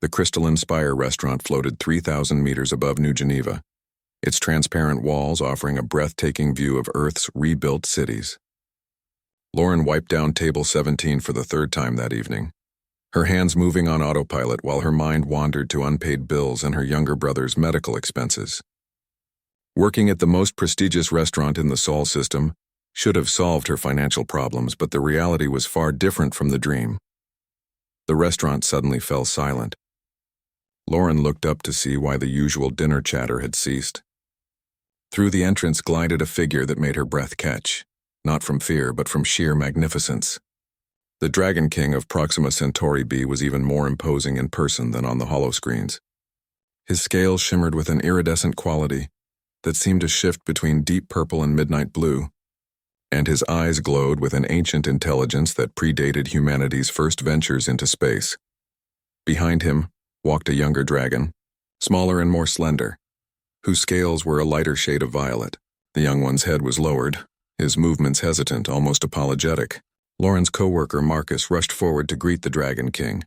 The Crystalline Spire restaurant floated 3,000 meters above New Geneva, its transparent walls offering a breathtaking view of Earth's rebuilt cities. Lauren wiped down table 17 for the third time that evening, her hands moving on autopilot while her mind wandered to unpaid bills and her younger brother's medical expenses. Working at the most prestigious restaurant in the Sol system should have solved her financial problems, but the reality was far different from the dream. The restaurant suddenly fell silent. Lauren looked up to see why the usual dinner chatter had ceased. Through the entrance glided a figure that made her breath catch, not from fear but from sheer magnificence. The Dragon King of Proxima Centauri b was even more imposing in person than on the holoscreens. His scales shimmered with an iridescent quality that seemed to shift between deep purple and midnight blue, and his eyes glowed with an ancient intelligence that predated humanity's first ventures into space. Behind him walked a younger dragon, smaller and more slender, whose scales were a lighter shade of violet. The young one's head was lowered, his movements hesitant, almost apologetic. Lauren's co-worker Marcus rushed forward to greet the Dragon King,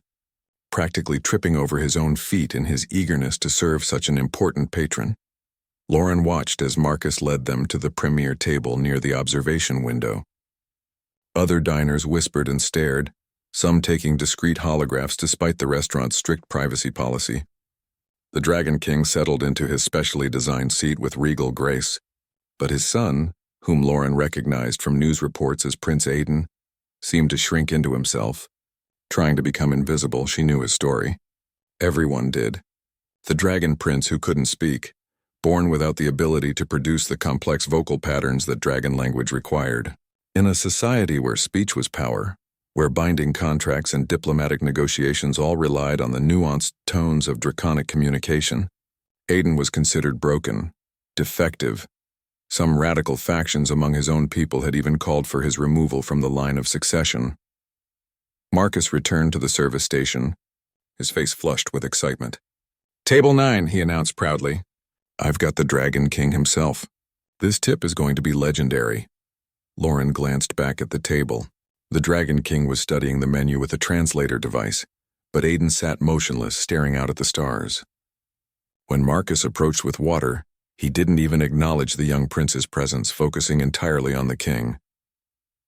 practically tripping over his own feet in his eagerness to serve such an important patron. Lauren watched as Marcus led them to the premier table near the observation window. Other diners whispered and stared, some taking discreet holographs despite the restaurant's strict privacy policy. The Dragon King settled into his specially designed seat with regal grace, but his son, whom Lauren recognized from news reports as Prince Aiden, seemed to shrink into himself. Trying to become invisible, she knew his story. Everyone did. The Dragon Prince who couldn't speak, born without the ability to produce the complex vocal patterns that dragon language required. In a society where speech was power, where binding contracts and diplomatic negotiations all relied on the nuanced tones of draconic communication, Aiden was considered broken, defective. Some radical factions among his own people had even called for his removal from the line of succession. Marcus returned to the service station, his face flushed with excitement. "Table 9, he announced proudly. "I've got the Dragon King himself. This tip is going to be legendary." Lauren glanced back at the table. The Dragon King was studying the menu with a translator device, but Aiden sat motionless, staring out at the stars. When Marcus approached with water, he didn't even acknowledge the young prince's presence, focusing entirely on the king.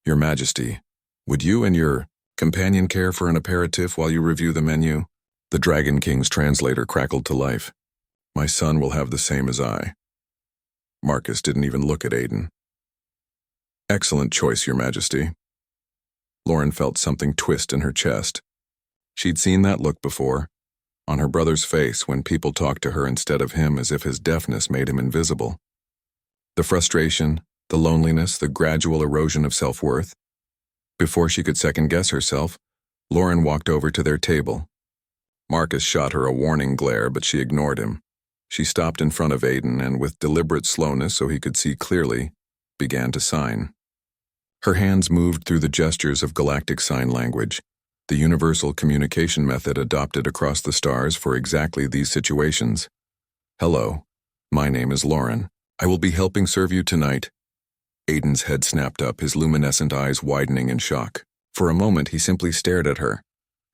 "Your Majesty, would you and your companion care for an aperitif while you review the menu?" The Dragon King's translator crackled to life. "My son will have the same as I." Marcus didn't even look at Aiden. "Excellent choice, Your Majesty." Lauren felt something twist in her chest. She'd seen that look before, on her brother's face when people talked to her instead of him, as if his deafness made him invisible. The frustration, the loneliness, the gradual erosion of self-worth. Before she could second-guess herself, Lauren walked over to their table. Marcus shot her a warning glare, but she ignored him. She stopped in front of Aiden and, with deliberate slowness so he could see clearly, began to sign. Her hands moved through the gestures of galactic sign language, the universal communication method adopted across the stars for exactly these situations. "Hello, my name is Lauren. I will be helping serve you tonight." Aiden's head snapped up, his luminescent eyes widening in shock. For a moment he simply stared at her,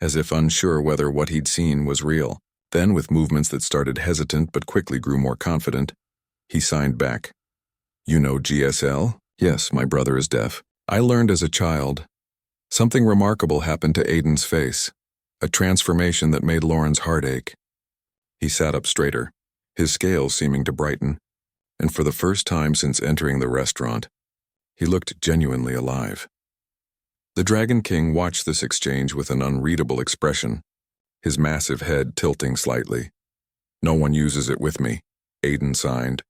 as if unsure whether what he'd seen was real. Then, with movements that started hesitant but quickly grew more confident, he signed back. "You know GSL? Yes, my brother is deaf. I learned as a child." Something remarkable happened to Aiden's face, a transformation that made Lauren's heart ache. He sat up straighter, his scales seeming to brighten, and for the first time since entering the restaurant, he looked genuinely alive. The Dragon King watched this exchange with an unreadable expression, his massive head tilting slightly. "No one uses it with me," Aiden signed,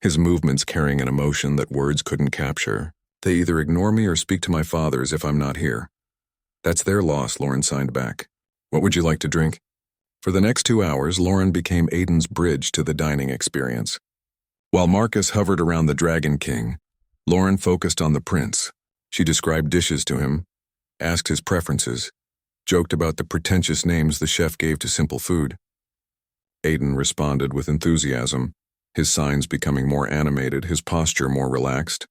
his movements carrying an emotion that words couldn't capture. "They either ignore me or speak to my fathers if I'm not here." "That's their loss," Lauren signed back. "What would you like to drink?" For the next 2 hours, Lauren became Aiden's bridge to the dining experience. While Marcus hovered around the Dragon King, Lauren focused on the prince. She described dishes to him, asked his preferences, joked about the pretentious names the chef gave to simple food. Aiden responded with enthusiasm, his signs becoming more animated, his posture more relaxed.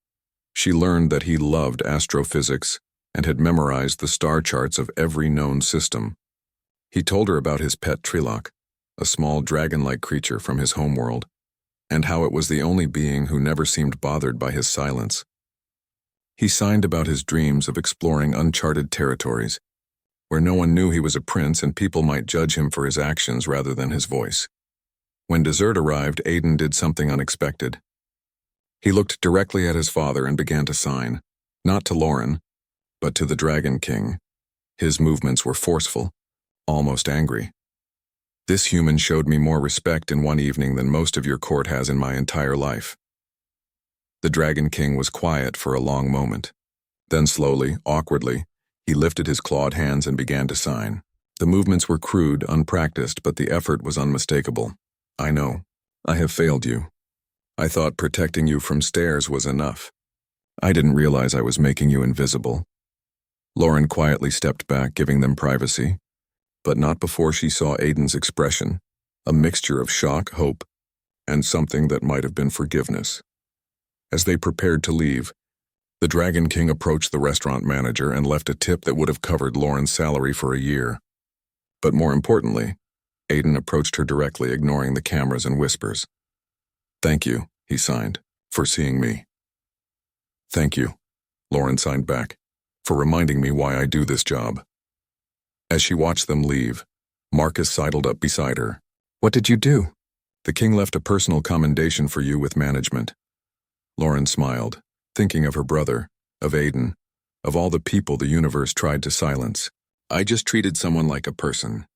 She learned that he loved astrophysics and had memorized the star charts of every known system. He told her about his pet Trilok, a small dragon-like creature from his homeworld, and how it was the only being who never seemed bothered by his silence. He signed about his dreams of exploring uncharted territories, where no one knew he was a prince and people might judge him for his actions rather than his voice. When dessert arrived, Aiden did something unexpected. He looked directly at his father and began to sign, not to Lauren, but to the Dragon King. His movements were forceful, almost angry. This human showed me more respect in one evening than most of your court has in my entire life. The Dragon King was quiet for a long moment. Then slowly, awkwardly, he lifted his clawed hands and began to sign. The movements were crude, unpracticed, but the effort was unmistakable. I know. I have failed you. I thought protecting you from stairs was enough. I didn't realize I was making you invisible. Lauren quietly stepped back, giving them privacy, but not before she saw Aiden's expression, a mixture of shock, hope, and something that might have been forgiveness. As they prepared to leave, the Dragon King approached the restaurant manager and left a tip that would have covered Lauren's salary for a year. But more importantly, Aiden approached her directly, ignoring the cameras and whispers. "Thank you," he signed, "for seeing me." "Thank you," Lauren signed back, "for reminding me why I do this job." As she watched them leave, Marcus sidled up beside her. "What did you do?" "The king left a personal commendation for you with management." Lauren smiled, thinking of her brother, of Aiden, of all the people the universe tried to silence. "I just treated someone like a person.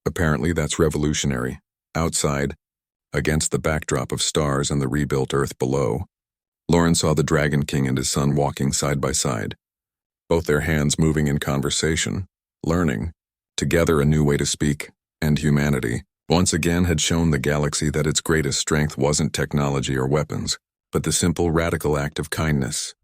Apparently that's revolutionary. Outside, against the backdrop of stars and the rebuilt earth below, Lauren saw the Dragon King and his son walking side by side, both their hands moving in conversation, learning, together a new way to speak, and humanity once again had shown the galaxy that its greatest strength wasn't technology or weapons, but the simple, radical act of kindness.